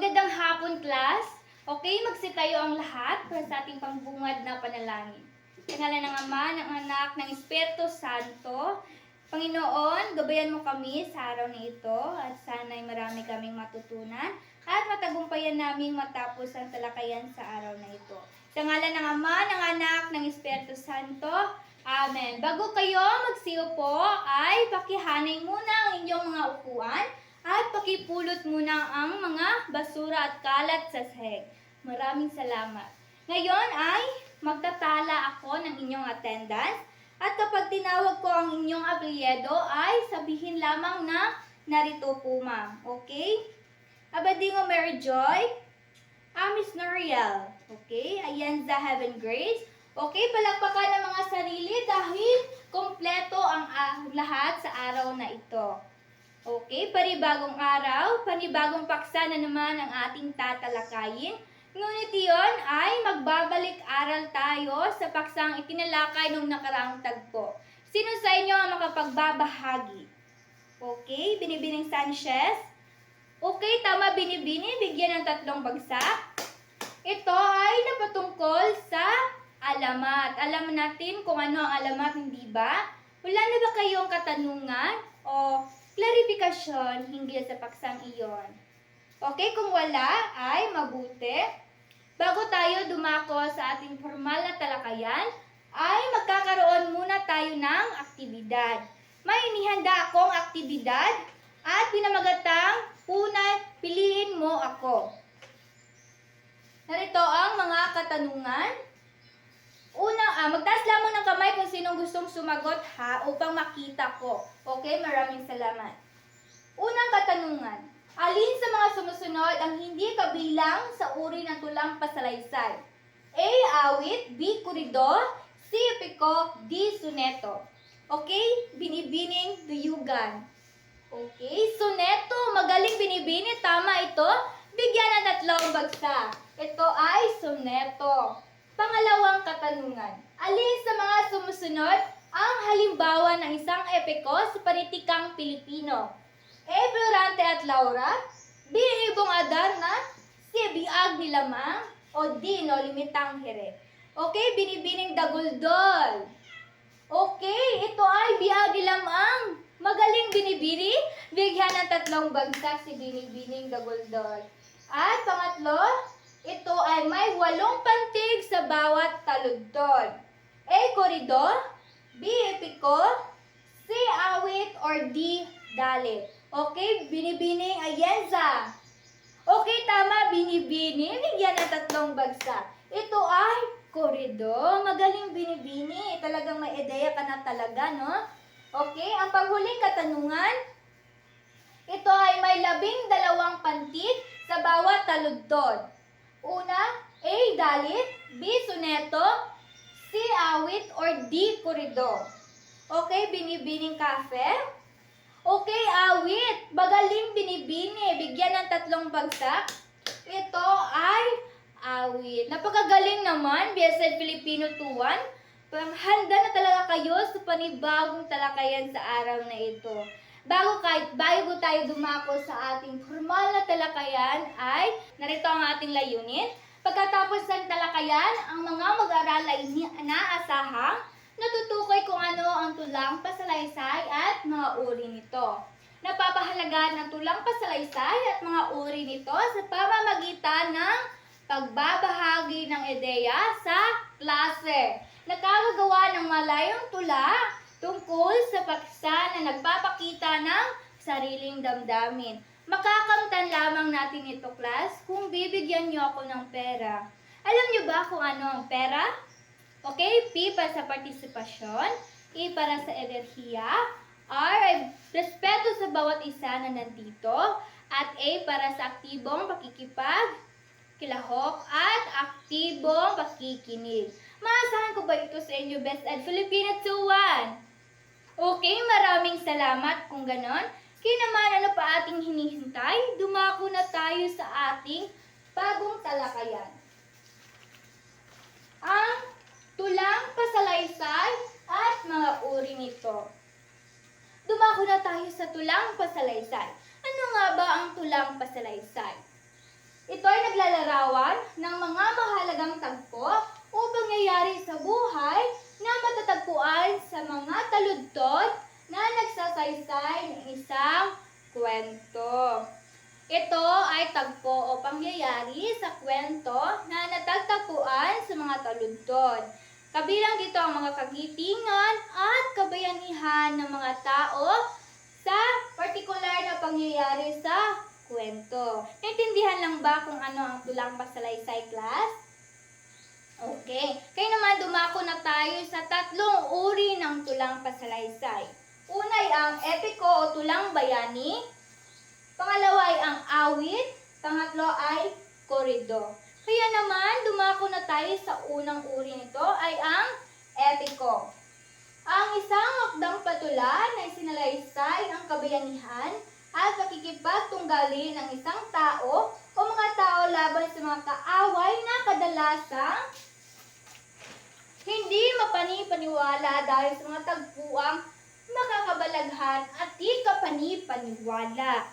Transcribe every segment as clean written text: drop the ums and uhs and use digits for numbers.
Magandang hapon, class. Okay, magsit tayo ang lahat para sa ating pangbungad na panalangin. Sa ngalan ng Ama, ng Anak, ng Espiritu Santo. Panginoon, gabayan mo kami sa araw na ito at sana'y marami kaming matutunan at matagumpayan naming matapos ang talakayan sa araw na ito. Sa ngalan ng Ama, ng Anak, ng Espiritu Santo. Amen. Bago kayo magsiupo ay pakihanay muna ang inyong mga upuan at pakipulot muna ang mga basura at kalat sa sahig. Maraming salamat. Ngayon ay magtatala ako ng inyong attendance at kapag tinawag ko ang inyong apelyido ay sabihin lamang na narito po ma'am. Okay? Abadingo Mary Joy, Miss Noriel. Okay? Ayanza Heaven Grace. Okay, palakpakan ng mga sarili dahil kompleto ang lahat sa araw na ito. Okay, panibagong araw, panibagong paksa na naman ang ating tatalakayin. Ngunit iyon ay magbabalik-aral tayo sa paksang itinalakay nung nakaraang tagpo. Sino sa inyo ang makapagbabahagi? Okay, Binibining Sanchez. Okay, tama Binibini, bigyan ng 3 bagsak. Ito ay napatungkol sa alamat. Alam natin kung ano ang alamat, hindi ba? Wala na ba kayong katanungan o klarifikasyon hinggil sa paksang iyon? Okay, kung wala ay mabuti. Bago tayo dumako sa ating formal na talakayan, ay magkakaroon muna tayo ng aktibidad. May inihanda akong aktibidad at pinamagatang una, piliin mo ako. Narito ang mga katanungan. Una, magtaas lamang ng kamay kung sinong gustong sumagot ha, upang makita ko. Okay, maraming salamat. Unang katanungan, alin sa mga sumusunod ang hindi kabilang sa uri ng tulang pasalaysay? A. Awit, B. Koridor, C. Epiko, D. Soneto. Okay, Binibining Duyugan. Okay, Soneto, magaling Binibini, tama ito. Bigyan ng 3 bagsak. Ito ay Soneto. Pangalawang katanungan, alin sa mga sumusunod ang halimbawa ng isang epiko sa panitikang Pilipino? A. Florante at Laura, B. Ibong Adarna, C. Biag ni Lamang, o D. No Limitang Here. Okay, Binibining Daguldol. Okay, ito ay Biag ni Lamang. Magaling Binibini, bigyan ng 3 bagsak si Binibining Daguldol. At pangatlo, ito ay may 8 pantig sa bawat taludtod. A. Koridor, B. Epiko, C. Awit, or D. Dalit. Okay, Binibining Ayenza. Okay, tama Binibini. Bigyan ng 3 bagsak. Ito ay Koridor. Magaling Binibini. Talagang may ideya ka na talaga, no? Okay, ang panghuling katanungan. Ito ay may 12 pantig sa bawat taludtod. Una, A. Dalit, B. Soneto, C. Awit, or D. Koridor. Okay, Binibining Cafe. Okay, Awit. Magaling Binibini. Bigyan ng 3 bagsak. Ito ay Awit. Napakagaling naman, BSN Filipino 2-1. Handa na talaga kayo sa panibagong talakayan sa araw na ito. Bago tayo dumako sa ating formal na talakayan ay narito ang ating layunin. Pagkatapos ng talakayan, ang mga mag-aaral ay inaasahang natutukoy kung ano ang tulang pasalaysay at mga uri nito. Napapahalagaan ng tulang pasalaysay at mga uri nito sa pamamagitan ng pagbabahagi ng ideya sa klase. Nakakagawa ng malayong tula tungkol sa paksa na nagpapakita ng sariling damdamin. Makakamtan lamang natin ito, class, kung bibigyan niyo ako ng pera. Alam niyo ba kung ano ang pera? Okay, P para sa partisipasyon, E para sa enerhiya, R ay respeto sa bawat isa na nandito, at A para sa aktibong pakikipag, kilahok, at aktibong pakikinig. Maasahan ko ba ito sa inyo, Best Ed Filipino 2-1? Okay, maraming salamat kung ganon. Kaya naman, ano pa ating hinihintay? Dumako na tayo sa ating bagong talakayan. Ang tulang pasalaysay at mga uri nito. Dumako na tayo sa tulang pasalaysay. Ano nga ba ang tulang pasalaysay? Ito ay naglalarawan ng mga mahalagang tagpo o pangyayari sa buhay na matatagpuan sa mga taludtod na nagsasaysay ng isang kwento. Ito ay tagpo o pangyayari sa kwento na natagtagpuan sa mga taludtod. Kabilang dito ang mga kagitingan at kabayanihan ng mga tao sa partikular na pangyayari sa kwento. Naintindihan lang ba kung ano ang tulang pasalaysay, class? Okay. Kaya naman dumako na tayo sa tatlong uri ng tulang pasalaysay. Una ay ang epiko o tulang bayani. Pangalawa ay ang awit. Pangatlo ay korido. Kaya naman dumako na tayo sa unang uri nito ay ang epiko. Ang isang akdang patula na isinalaysay ang kabayanihan at pakikipagtunggali ng isang tao o mga tao laban sa mga kaaway na kadalasang hindi mapani-paniwala dahil sa mga tagpuang makakabalaghan at di kapani-paniwala.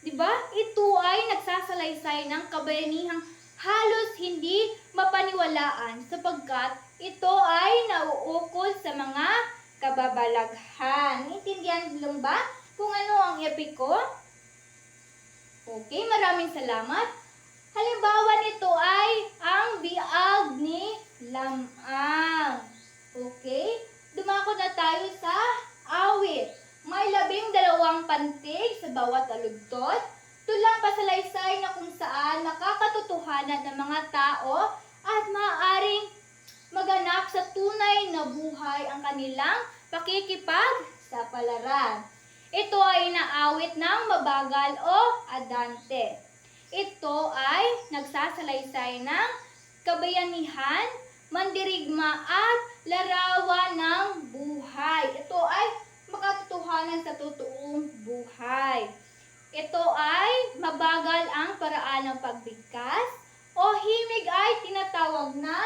Diba? Ito ay nagsasalaysay ng kabayanihang halos hindi mapaniwalaan sapagkat ito ay nauukol sa mga kababalaghan. Intindihan lang ba kung ano ang epiko? Okay, maraming salamat. Halimbawa nito ay ang biag ni Lamang. Okay, dumako na tayo sa awit. May 12 pantig sa bawat taludtod. Tulang pasalaysay na kung saan nakakatotohanan ng mga tao at maaaring maganap sa tunay na buhay ang kanilang pakikipagsapalaran. Ito ay inaawit ng mabagal o adante. Ito ay nagsasalaysay ng kabayanihan, mandirigma at larawan ng buhay. Ito ay makatotohanan sa totoong buhay. Ito ay mabagal ang paraan ng pagbigkas o himig ay tinatawag na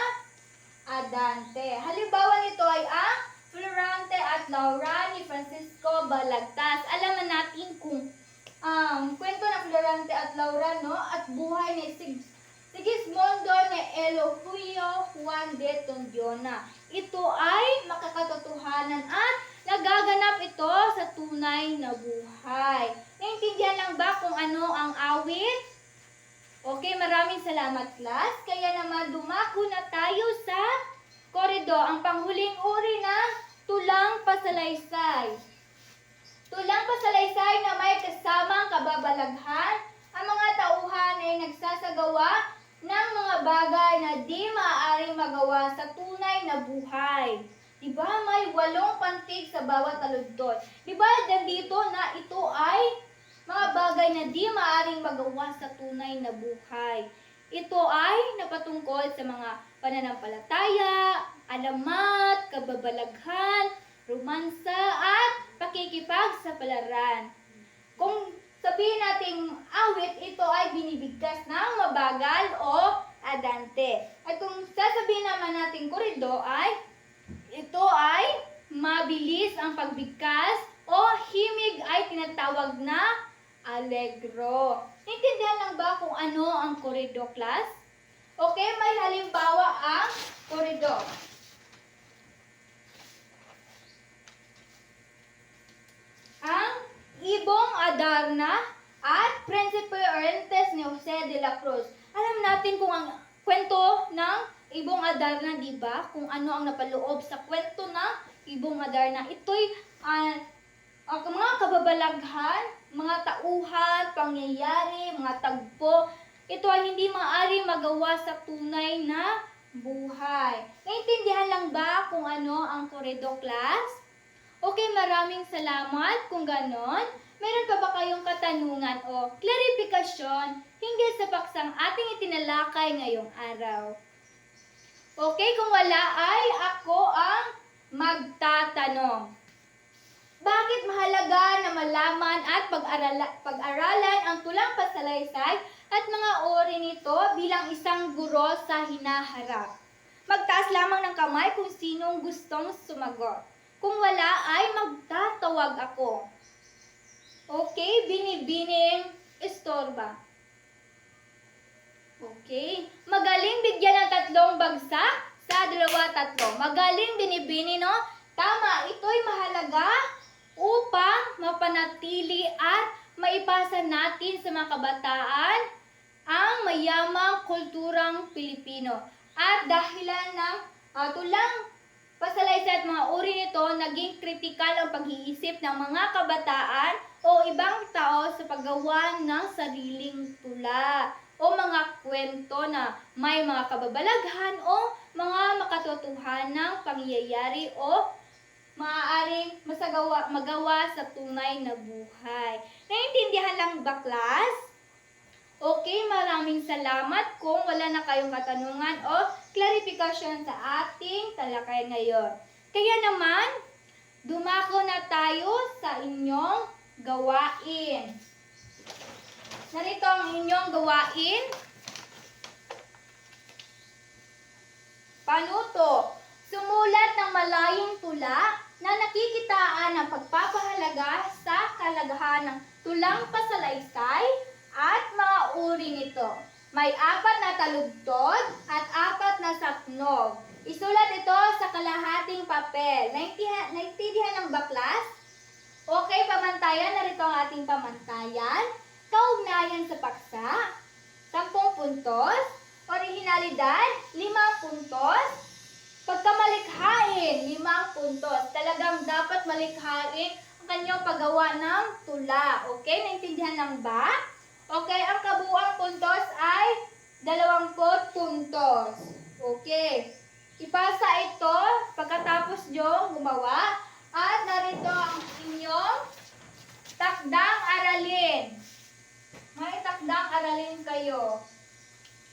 adante. Halimbawa nito ay ang Florante at Laura ni Francisco Balagtas. Alaman natin kung kwento ng Florante at Laura, no? At buhay ni Sigismondo ni Elohuio Juan de Tondiona. Ito ay makakatotohanan at nagaganap ito sa tunay na buhay. Naintindihan lang ba kung ano ang awit? Okay, maraming salamat, class. Kaya naman dumako na tayo sa korido, ang panghuling uri ng tulang pasalaysay. Tulang pasalaysay na may kasamang kababalaghan, ang mga tauhan ay nagsasagawa ng mga bagay na di maaaring magawa sa tunay na buhay. Diba? May 8 pantig sa bawat taludtod. Diba? Dito na ito ay mga bagay na di maaaring magawa sa tunay na buhay. Ito ay napatungkol sa mga pananampalataya, alamat, kababalaghan, romansa, at pakikipagsapalaran. Kung sabihin nating awit, ito ay binibigkas ng mabagal o adante. At kung sasabihin naman nating korido ay ito ay mabilis ang pagbigkas o himig ay tinatawag na allegro. Naintindihan lang ba kung ano ang korido, class? Okay, may halimbawa ang korido. Ang Ibong Adarna at Príncipe Orestes ni Jose de la Cruz. Alam natin kung ang kwento ng Ibong Adarna, di ba? Kung ano ang napaloob sa kwento ng Ibong Adarna. Ito'y ang mga kababalaghan, mga tauhan, pangyayari, mga tagpo. Ito ay hindi maaari magawa sa tunay na buhay. Naintindihan lang ba kung ano ang korido, class? Okay, maraming salamat kung ganon. Meron pa ba kayong katanungan o klarifikasyon hinggil sa paksang ating itinalakay ngayong araw? Okay, kung wala ay ako ang magtatanong. Bakit mahalaga na malaman at pag-aralan ang tulang pasalaysay at mga uri nito bilang isang guro sa hinaharap? Magtaas lamang ng kamay kung sinong gustong sumagot. Kung wala ay magtatawag ako. Okay, Binibining Estorba. Okay. Magaling bigyan ng 3 bagsak sa 2-3. Magaling binibini, no? Tama, ito'y mahalaga upang mapanatili at maipasa natin sa mga kabataan ang mayamang kulturang Pilipino. At dahilan ng tulang pasalaysay at mga uri nito, naging kritikal ang pag-iisip ng mga kabataan o ibang tao sa paggawa ng sariling tula o mga kwento na may mga kababalaghan o mga makatotohanang pangyayari o maaaring magawa sa tunay na buhay. Naintindihan lang ba, class? Okay, maraming salamat. Kung wala na kayong katanungan o klarifikasyon sa ating talakay ngayon. Kaya naman, dumako na tayo sa inyong gawain. Narito ang inyong gawain. Panuto. Sumulat ng malaying tula na nakikitaan ang pagpapahalaga sa kalagahan ng tulang pasalaysay at mga uri nito. May 4 na taludtod at 4 na saknog. Isulat ito sa kalahating papel. Naintindihan ng baklas? Okay, pamantayan. Narito ang ating pamantayan. Kaugnayan sa paksa, 10 puntos. Orihinalidad, 5 puntos. Pagkamalikhain, 5 puntos. Talagang dapat malikhain ang kanyang paggawa ng tula. Okay, naintindihan lang ba? Okay, ang kabuuang puntos ay 20 puntos. Okay. Ipasa ito pagkatapos nyo gumawa. At narito ang inyong takdang aralin. May takdang aralin kayo.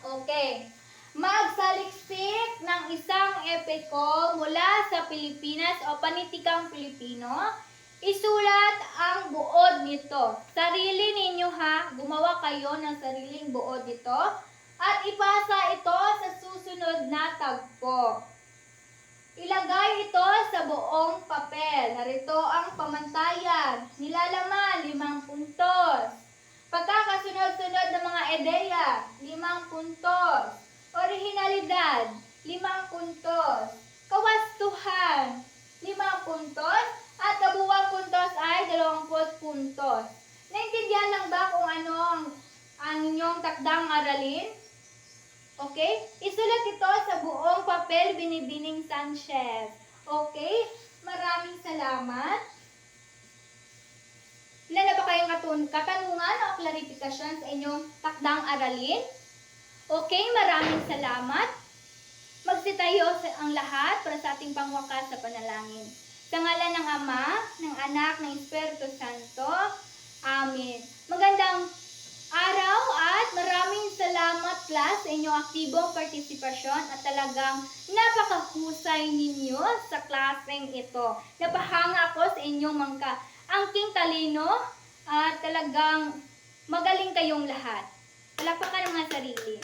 Okay. Magsaliksik ng isang epiko mula sa Pilipinas o panitikang Pilipino. Isulat ang buod nito. Sarili ninyo ha, gumawa kayo ng sariling buod nito. At ipasa ito sa susunod na tagpo. Ilagay ito sa buong papel. Narito ang pamantayan. Nilalaman, 5 puntos. Pagkakasunod-sunod ng mga ideya, 5 puntos. Orihinalidad, 5 puntos. Kawastuhan, 5 puntos. At kabuuang puntos ay 20 puntos. Naintindihan lang ba kung ano ang inyong takdang aralin? Okay? Isulat ito sa buong papel, Binibining Sanchez. Okay? Maraming salamat. Ilan na ba kayong katanungan o klarifikasyon sa inyong takdang aralin? Okay, maraming salamat. Magsitayo ang lahat para sa ating pangwakas sa panalangin. Sa ngalan ng Ama, ng Anak, ng Espiritu Santo. Amen. Magandang araw at maraming salamat class sa inyong aktibong partisipasyon at talagang napakahusay ninyo sa klaseng ito. Napahanga ako sa inyong mga angking talino at talagang magaling kayong lahat. Palakpakan ng mga sarili.